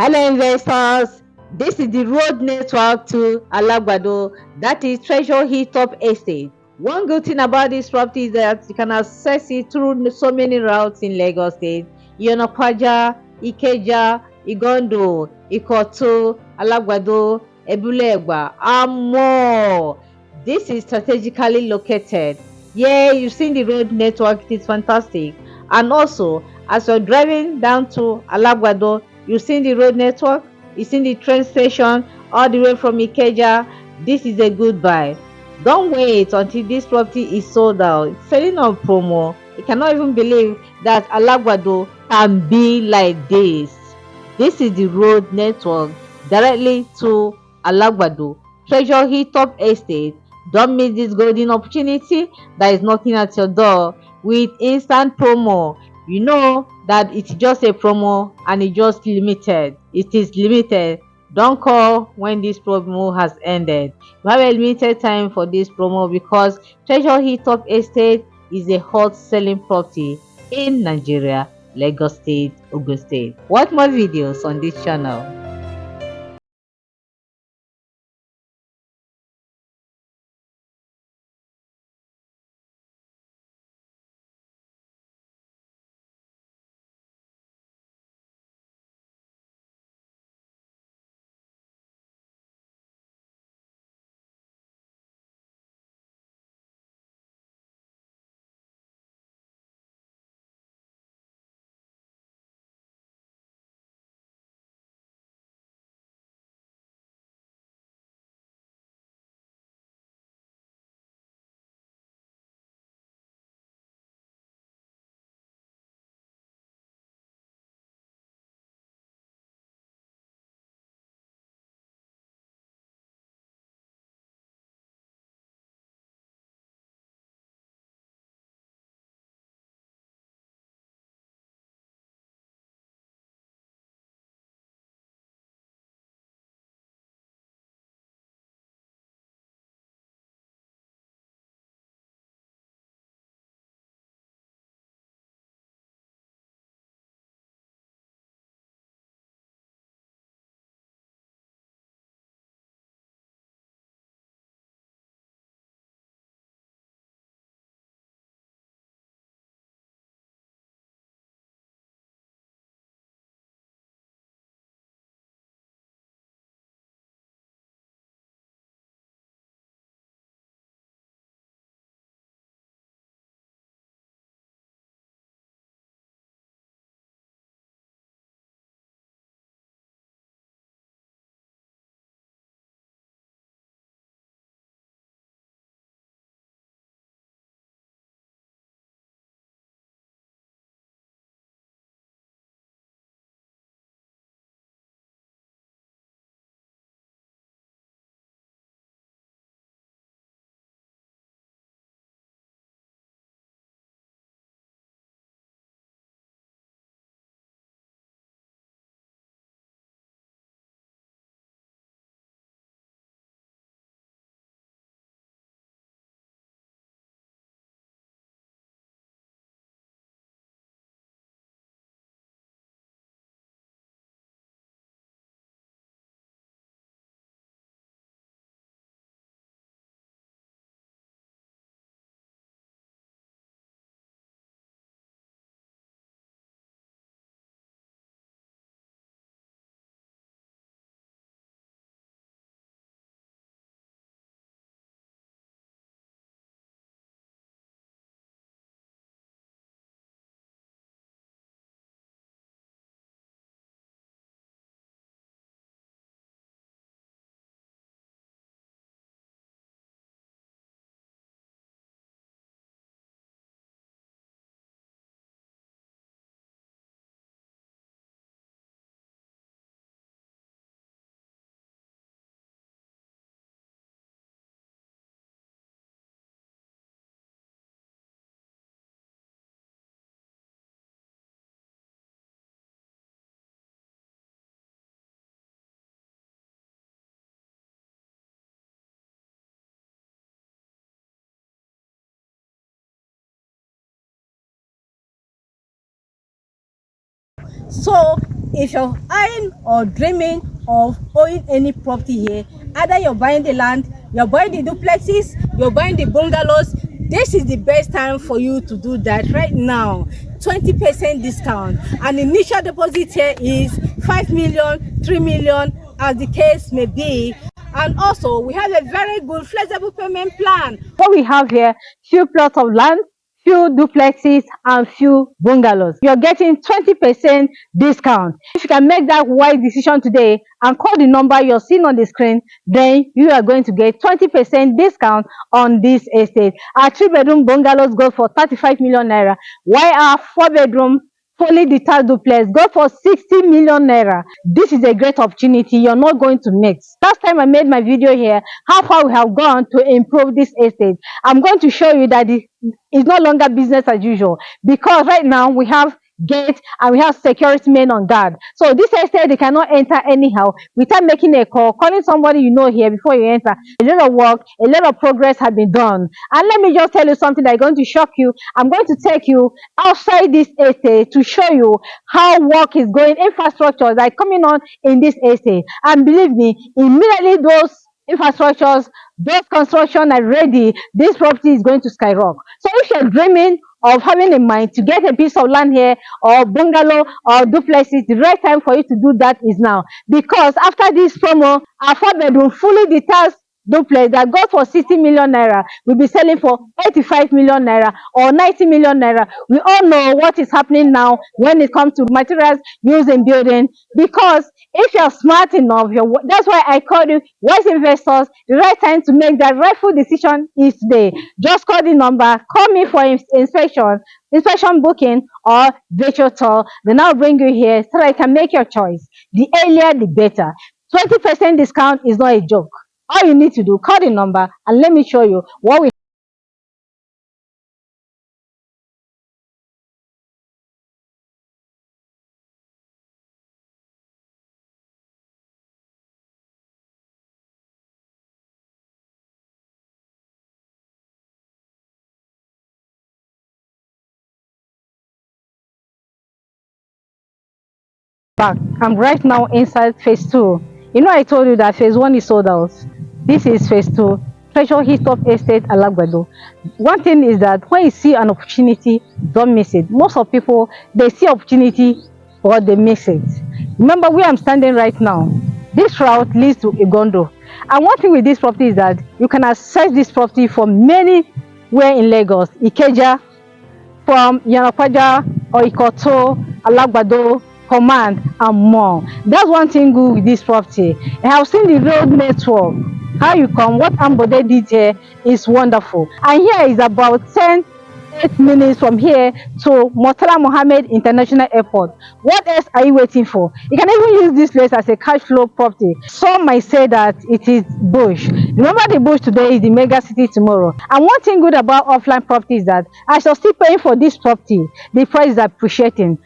Hello investors, this is the road network to Alagbado, that is Treasure Hilltop Estate. One good thing about this property is that you can access it through so many routes in Lagos State: Iyanapaja, Ikeja, Igondo, Ikoto, Alagbado, Ebulegba, and more. This is strategically located. Yeah, you've seen the road network, it is fantastic. And also, as you're driving down to Alagbado, you've seen the road network, you've seen the train station all the way from Ikeja. This is a good buy. Don't wait until this property is sold out. It's selling on promo. You cannot even believe that Alagbado can be like this. This is the road network directly to Alagbado, Treasure Hilltop Estate. Don't miss this golden opportunity that is knocking at your door with instant promo. You know that it's just a promo and it's just limited. It is limited. Don't call when this promo has ended. You have a limited time for this promo because Treasure Hilltop Estate is a hot selling property in Nigeria, Lagos State, Ogun State. Watch more videos on this channel. So if you're eyeing or dreaming of owning any property here, either you're buying the land, you're buying the duplexes, you're buying the bungalows, this is the best time for you to do that right now. 20% discount, and initial deposit here is 5 million, 3 million, as the case may be. And also we have a very good flexible payment plan. What we have here, few plots of land, few duplexes and few bungalows. You're getting 20% discount. If you can make that wise decision today and call the number you're seeing on the screen, then you are going to get 20% discount on this estate. Our 3-bedroom bungalows go for 35 million naira, while our 4-bedroom fully detached duplex go for 60 million naira. This is a great opportunity you're not going to miss. Last time I made my video here, how far we have gone to improve this estate. I'm going to show you that it's no longer business as usual, because right now we have gate and we have security men on guard. So this estate, they cannot enter anyhow without making a call, calling somebody you know here before you enter. A lot of work, a lot of progress have been done. And let me just tell you something that is going to shock you. I'm going to take you outside this estate to show you how work is going, infrastructures are coming on in this estate. And believe me, immediately those infrastructures, those construction are ready, this property is going to skyrocket. So if you're dreaming of having in mind to get a piece of land here, or bungalow or duplexes, the right time for you to do that is now. Because after this promo, our 4-bedroom fully detached duplex that goes for 60 million naira will be selling for 85 million naira or 90 million naira. We all know what is happening now when it comes to materials used in building, because if you're smart enough, that's why I call you wise investors. The right time to make that rightful decision is today. Just call the number, call me for inspection booking or virtual tour. Then I'll bring you here so I can make your choice. The earlier the better. 20% discount is not a joke. All you need to do, call the number and let me show you what we back. I'm right now inside phase 2. You know, I told you that phase 1 is sold out. This is phase 2. Treasure Hilltop Estate Alagbado. One thing is that when you see an opportunity, don't miss it. Most of people, they see opportunity but they miss it. Remember where I'm standing right now. This route leads to Igondo. And one thing with this property is that you can access this property from anywhere in Lagos, Ikeja, from Yanakwaja or Ikoto, Alagbado, Command, and more. That's one thing good with this property. I have seen the road network. How you come, what Ambode did here is wonderful. And here is about 8 minutes from here to Murtala Mohammed International Airport. What else are you waiting for? You can even use this place as a cash flow property. Some might say that it is bush. Remember, the bush today is the mega city tomorrow. And one thing good about offline property is that as you're still paying for this property, the price is appreciating.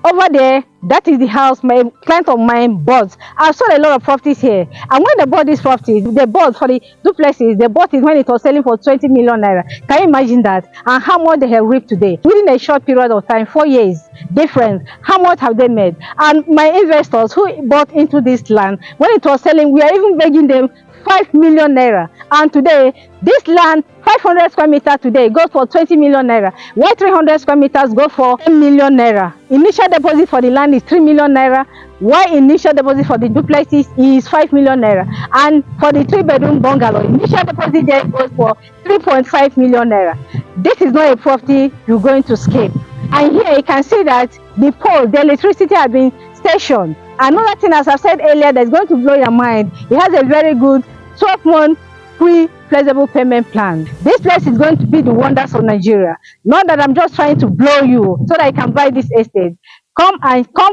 Over there, that is the house my client of mine bought. I sold a lot of properties here, and when they bought this property, they bought for the duplexes, they bought it when it was selling for 20 million naira. Can you imagine that? And how much they have reaped today within a short period of time, 4 years difference? How much have they made? And my investors who bought into this land when it was selling, we are even begging them 5 million naira, and today this land 500 square meters today goes for 20 million naira, while 300 square meters go for 10 million naira. Initial deposit for the land is 3 million naira, while initial deposit for the duplexes is 5 million naira, and for the 3-bedroom bungalow, initial deposit there goes for 3.5 million naira. This is not a property you're going to skip. And here you can see that the pole, the electricity has been stationed. Another thing, as I said earlier, that's going to blow your mind, it has a very good 12-month free flexible payment plan. This place is going to be the wonders of Nigeria. Not that I'm just trying to blow you so that I can buy this estate. Come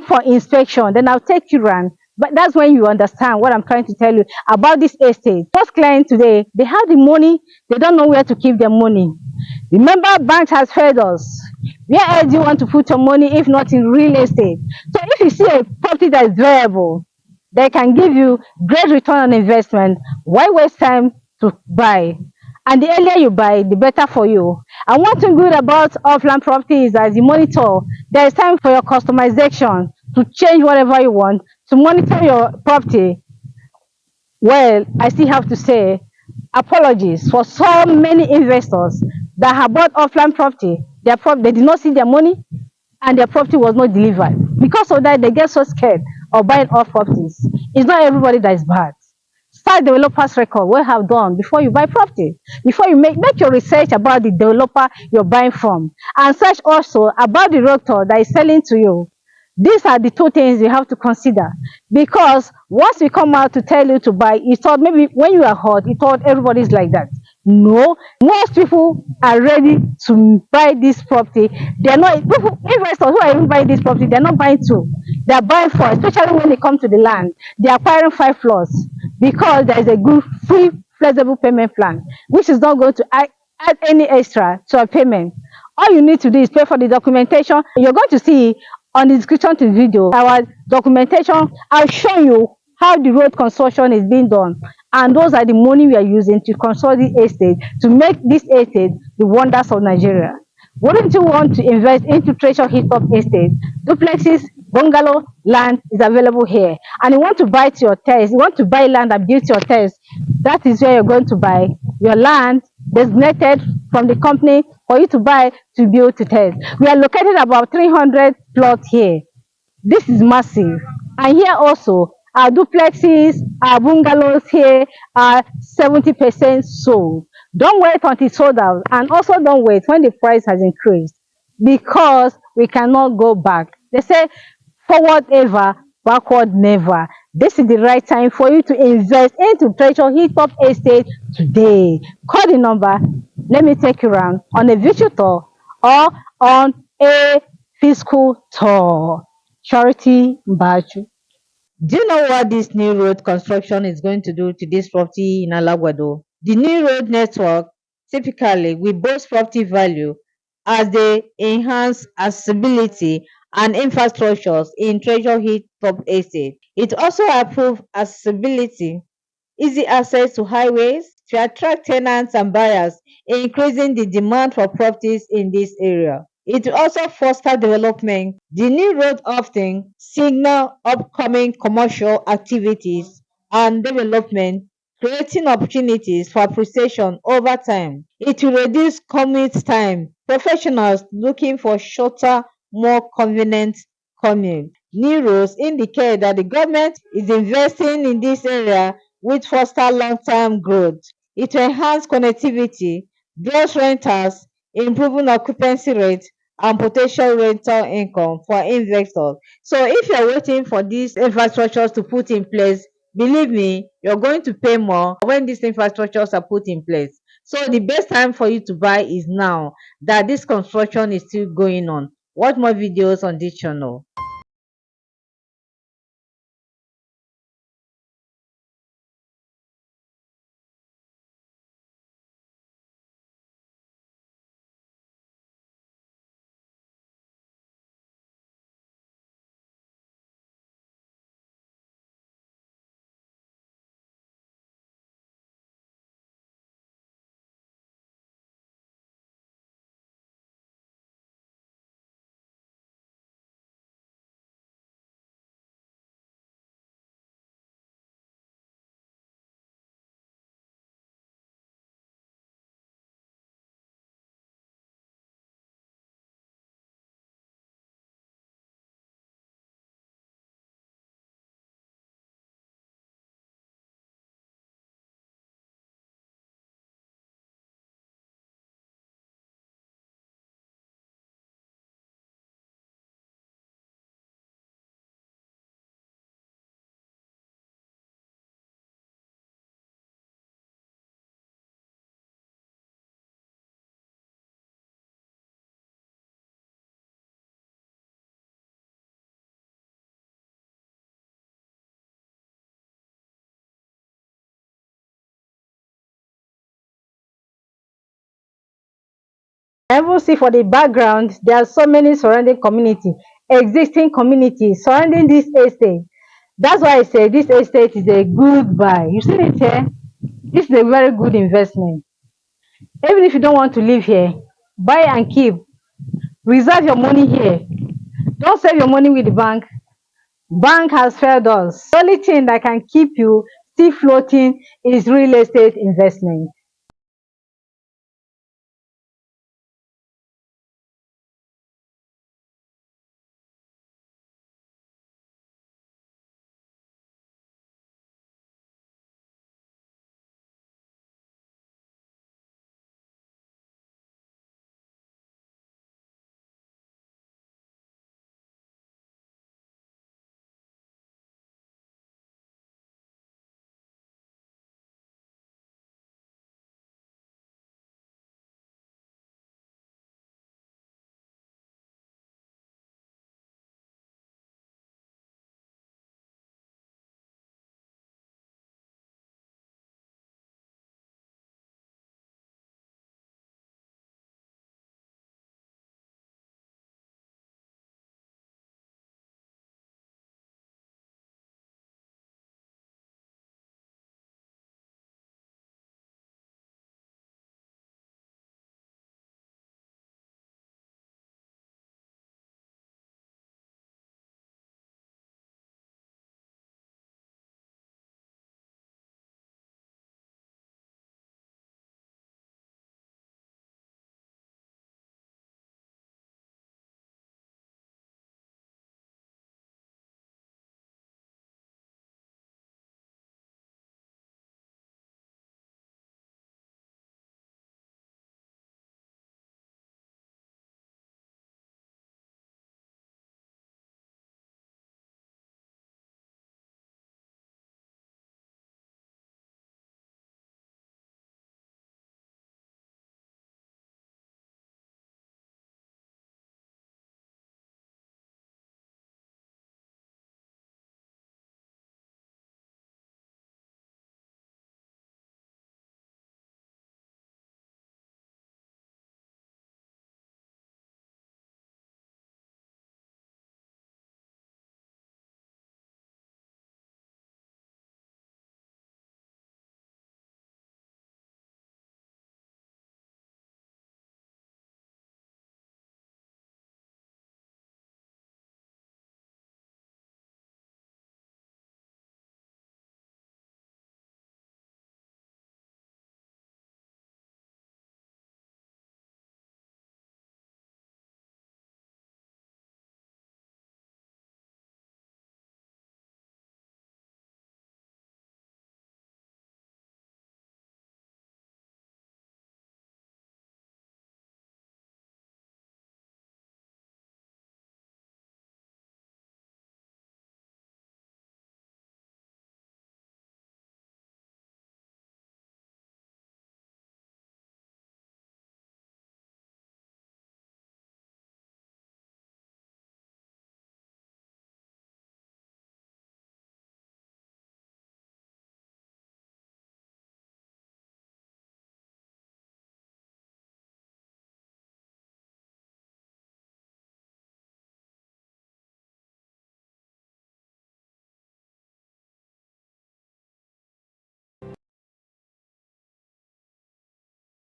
for inspection, then I'll take you around. But that's when you understand what I'm trying to tell you about this estate. Most clients today, they have the money, they don't know where to keep their money. Remember, banks has failed us. Where else do you want to put your money if not in real estate? So if you see a property that is variable, they can give you great return on investment, why waste time to buy? And the earlier you buy, the better for you. And one thing good about offline property is that as you monitor, there is time for your customization. to change whatever you want, to monitor your property, well, I still have to say apologies for so many investors that have bought offline property. They did not see their money and their property was not delivered. Because of that, they get so scared of buying off properties. It's not everybody that is bad. Start developers record what have done before you buy property. Before you make your research about the developer you're buying from, and search also about the realtor that is selling to you. These are the two things you have to consider, because once we come out to tell you to buy, you thought maybe when you are hot, you thought everybody's like that. No, most people are ready to buy this property. They're not people, investors who are even buying this property, they're not buying two, they're buying four, especially when they come to the land. They're acquiring 5 floors because there is a good free flexible payment plan, which is not going to add any extra to a payment. All you need to do is pay for the documentation. You're going to see on the description to the video our documentation. I'll show you how the road construction is being done, and those are the money we are using to construct the estate, to make this estate the wonders of Nigeria. Wouldn't you want to invest into Treasure Hilltop Estate? Duplexes, bungalow, land is available here. And you want to buy to your taste, you want to buy land and build to your taste, that is where you're going to buy your land designated from the company for you to buy to build to taste. We are located about 300 plots here. This is massive. And here also, our duplexes, our bungalows here are 70% sold. Don't wait until it's sold out, and also don't wait when the price has increased, because we cannot go back. They say forward ever, backward never. This is the right time for you to invest into Treasure Hilltop Estate today. Call the number. Let me take you around on a virtual tour or on a physical tour. Charity Mbachu. Do you know what this new road construction is going to do to this property in Alagbado? The new road network typically will boost property value as they enhance accessibility and infrastructures in Treasure Hilltop Estate. It also improves accessibility, easy access to highways to attract tenants and buyers, increasing the demand for properties in this area. It also fosters development. The new road often signal upcoming commercial activities and development, creating opportunities for appreciation over time. It will reduce commute time. Professionals looking for shorter, more convenient commute. New roads indicate that the government is investing in this area which foster long-term growth. It will enhance connectivity, draws renters, improving occupancy rate and potential rental income for investors. So if you're waiting for these infrastructures to put in place, believe me, you're going to pay more when these infrastructures are put in place. So the best time for you to buy is now that this construction is still going on. Watch more videos on this channel. I even see for the background, there are so many surrounding community, existing communities surrounding this estate. That's why I say this estate is a good buy. You see it here? This is a very good investment. Even if you don't want to live here, buy and keep. Reserve your money here. Don't save your money with the bank. Bank has failed us. The only thing that can keep you still floating is real estate investment.